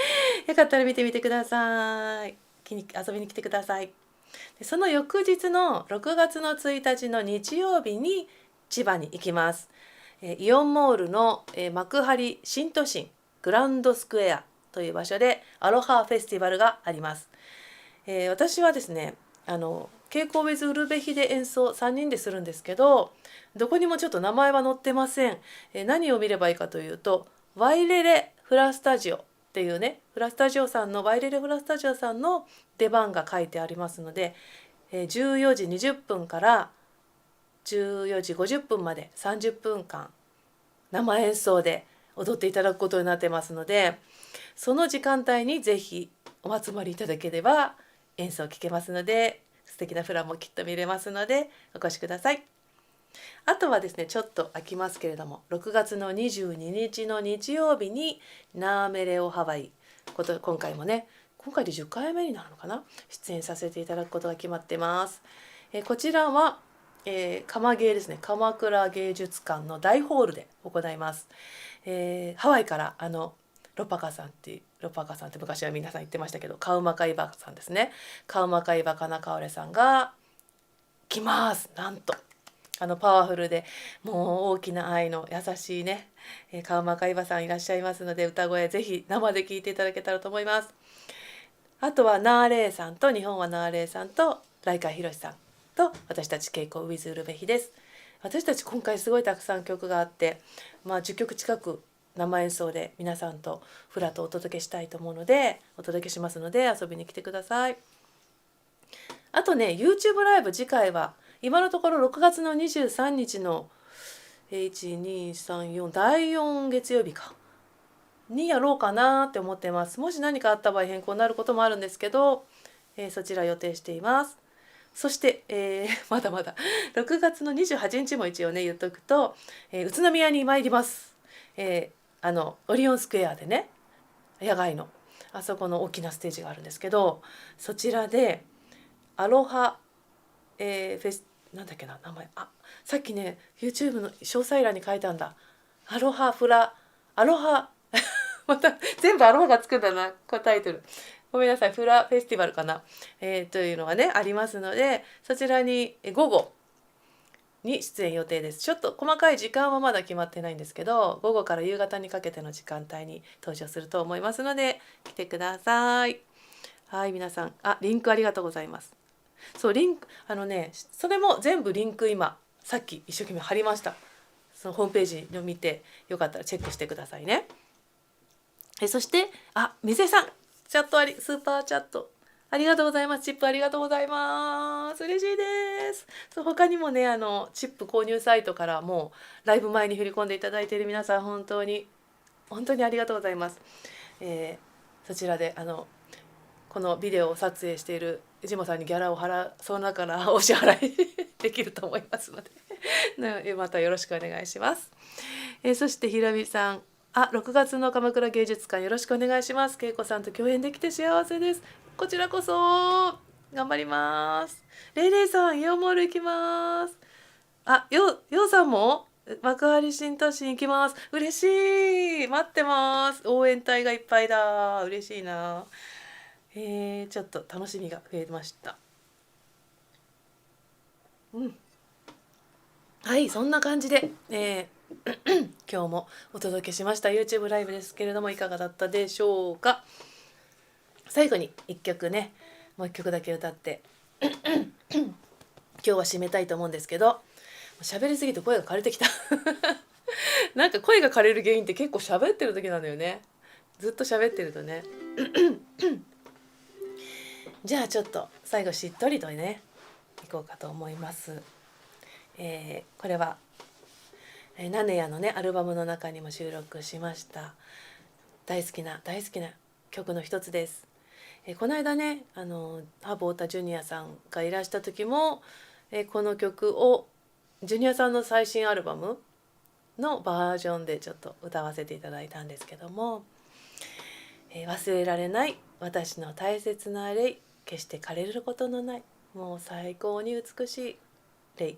よかったら見てみてください。遊びに来てください。でその翌日の6月の1日の日曜日に千葉に行きます。イオンモールの幕張新都心グランドスクエアという場所でアロハフェスティバルがあります。私はですね、蛍光ウェズウルベヒで演奏3人でするんですけど、どこにもちょっと名前は載ってません。何を見ればいいかというと、ワイレレフラスタジオっていうね、フラスタジオさんのワイレレフラスタジオさんの出番が書いてありますので、14時20分から14時50分まで30分間生演奏で踊っていただくことになってますので、その時間帯にぜひお集まりいただければ演奏聴けますので、素敵なフラもきっと見れますのでお越しください。あとはですね、ちょっと空きますけれども、6月の22日の日曜日にナーメレオハワイ、今回もね、今回で10回目になるのかな、出演させていただくことが決まってます。こちらは、鎌芸ですね、鎌倉芸術館の大ホールで行います。ハワイからロッパカさんって昔は皆さん言ってましたけど、カウマカイバさんですね、カウマカイバカナカオレさんが来ます。なんとパワフルでもう大きな愛の優しいね、カウマカイバさんいらっしゃいますので、歌声ぜひ生で聴いていただけたらと思います。あとはナーレイさんと、日本はナーレイさんとライカヒロシさんと私たちケイコウィズウルベヒです。私たち今回すごいたくさん曲があって、10曲近く生演奏で皆さんとフラとお届けしたいと思うので、お届けしますので遊びに来てください。あとね YouTube ライブ次回は今のところ6月の23日の1234第4月曜日かにやろうかなって思ってます。もし何かあった場合変更になることもあるんですけど、そちら予定しています。そして、まだまだ6月の28日も一応ね言っとくと、宇都宮に参ります。オリオンスクエアでね野外のあそこの大きなステージがあるんですけど、そちらでアロハ、フェスなんだっけな名前さっきね YouTube の詳細欄に書いたんだ。アロハまた全部アロハがつくんだなこのタイトル。ごめんなさい、フラフェスティバルかな、というのがねありますので、そちらに午後に出演予定です。ちょっと細かい時間はまだ決まってないんですけど、午後から夕方にかけての時間帯に登場すると思いますので来てください。はい、皆さんリンクありがとうございます。そうリンクそれも全部リンク今さっき一生懸命貼りました。そのホームページを見てよかったらチェックしてくださいね。そして水江さんスーパーチャットありがとうございます。チップありがとうございます。嬉しいです。他にもねチップ購入サイトからもうライブ前に振り込んでいただいている皆さん本当にありがとうございます。そちらでこのビデオを撮影しているジモさんにギャラを払うその中からお支払いできると思いますのでまたよろしくお願いします。そしてひろみさん6月の鎌倉芸術館よろしくお願いします。恵子さんと共演できて幸せです。こちらこそ頑張ります。レイレイさんイオンモール行きます。ようさんも幕張新都心行きます。嬉しい、待ってます。応援隊がいっぱいだ。嬉しいな。ちょっと楽しみが増えました。はい、そんな感じで、今日もお届けしました YouTube ライブですけれどもいかがだったでしょうか。最後に1曲ねもう1曲だけ歌って今日は締めたいと思うんですけど、喋りすぎて声が枯れてきたなんか声が枯れる原因って結構喋ってる時なんだよね。ずっと喋ってるとねじゃあちょっと最後しっとりとねいこうかと思います。これはナネヤのねアルバムの中にも収録しました大好きな曲の一つです。この間ねハーブ太田ジュニアさんがいらした時も、この曲をジュニアさんの最新アルバムのバージョンでちょっと歌わせていただいたんですけども、忘れられない私の大切なレイ、決して枯れることのないもう最高に美しいレイ、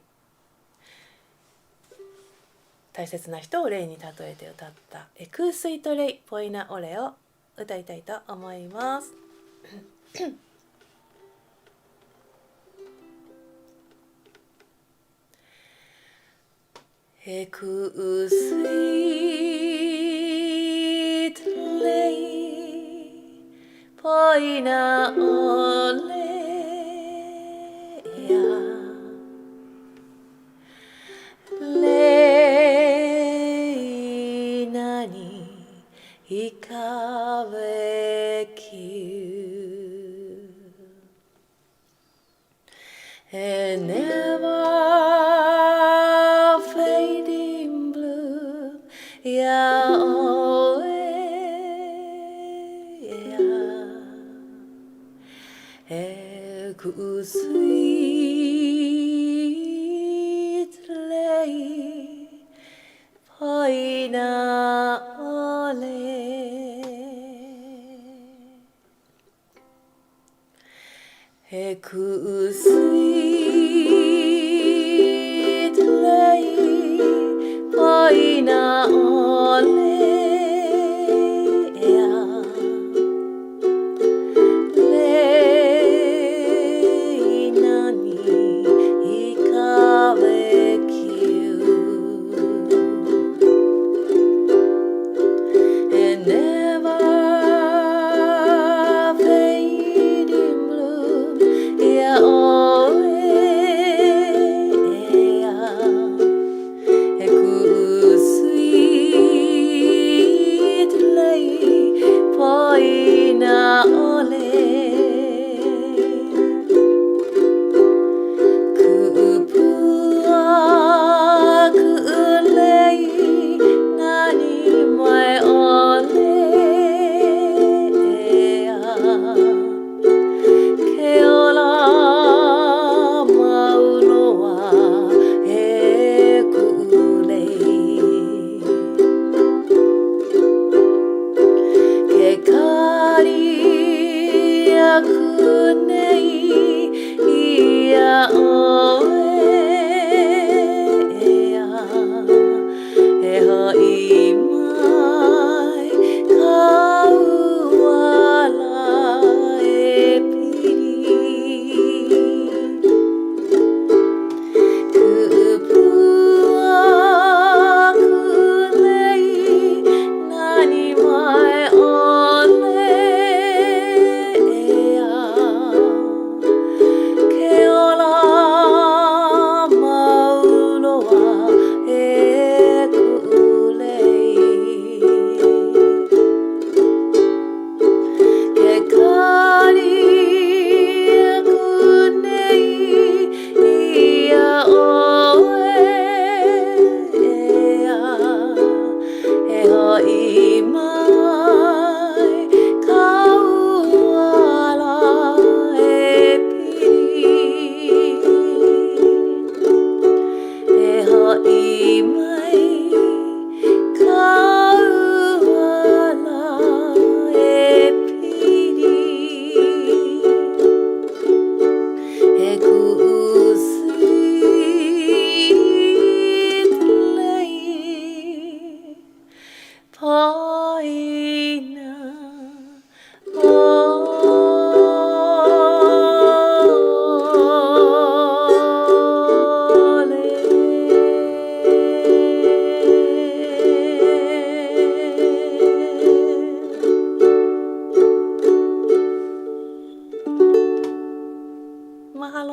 大切な人をレイに例えて歌ったエクースイートレイポイナオレを歌いたいと思いますエクースイートレイポイナオレやレイナにいかべきAnd never fading blue, Yahweh, sweet lay, Poina ole. Sweet lay, Poina ole.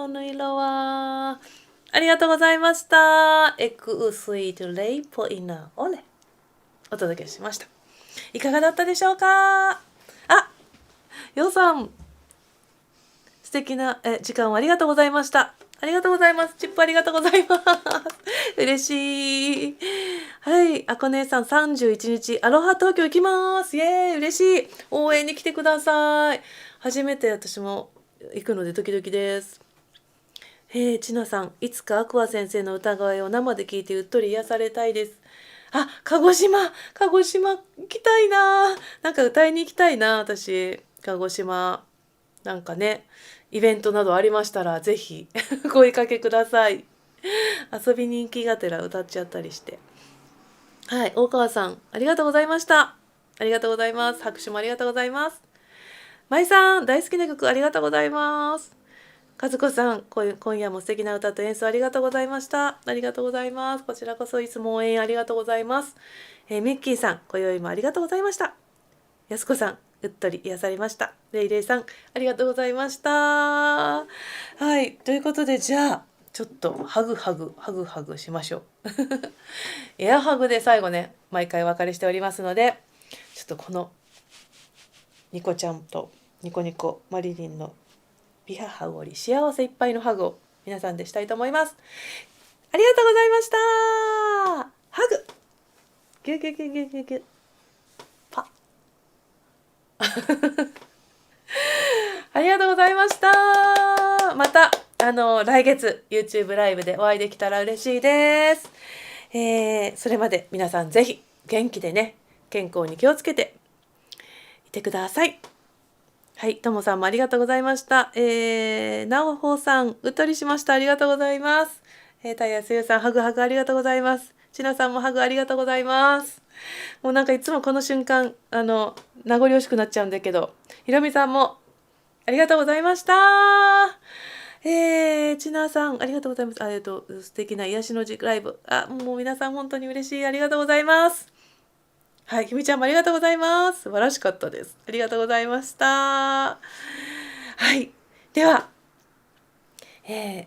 雲の色は。ありがとうございました。エクスイートレイポイナオレ。お届けしました。いかがだったでしょうか。ようさん、素敵な時間をありがとうございました。ありがとうございます。チップありがとうございます。嬉しい。はい、あこねさん31日アロハ東京行きます。イエーイ、嬉しい。応援に来てください。初めて私も行くのでドキドキです。ちなさん、いつかアクア先生の歌声を生で聞いてうっとり癒されたいです。鹿児島行きたいな。なんか歌いに行きたいな、私。鹿児島。なんかね、イベントなどありましたら、ぜひ声かけください。遊びに行きがてら歌っちゃったりして。はい、大川さん、ありがとうございました。ありがとうございます。拍手もありがとうございます。まいさん、大好きな曲ありがとうございます。和子さん、今夜も素敵な歌と演奏ありがとうございました。ありがとうございます。こちらこそいつも応援ありがとうございます。ミッキーさん、今宵もありがとうございました。やすこさん、うっとり癒されました。レイレイさん、ありがとうございました。はい、ということで、じゃあ、ちょっとハグしましょう。エアハグで最後ね、毎回お別れしておりますので、ちょっとこのニコちゃんとニコニコマリリンのビハハゴリ幸せいっぱいのハグを皆さんでしたいと思います。ありがとうございました。ハグギュギュギュギュギュギュパありがとうございました。また来月 YouTube ライブでお会いできたら嬉しいです。それまで皆さんぜひ元気でね、健康に気をつけていてください。はい、ともさんもありがとうございました。なおほさん、うっとりしました。ありがとうございます。たやすゆさん、ハグありがとうございます。ちなさんもハグありがとうございます。もうなんかいつもこの瞬間、名残惜しくなっちゃうんだけど、ひろみさんもありがとうございました。ちなさん、ありがとうございます。素敵な癒しのライブ。もう皆さん本当に嬉しい。ありがとうございます。はい、ひみちゃんもありがとうございます。素晴らしかったです。ありがとうございました。はい、では、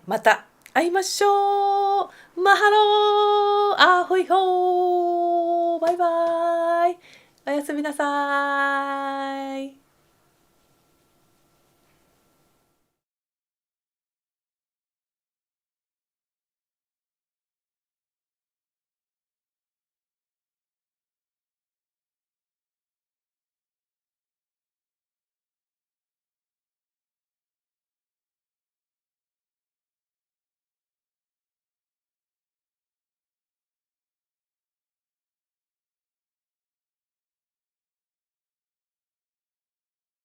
また会いましょう。マハロー、ほいほー、バイバイ。おやすみなさい。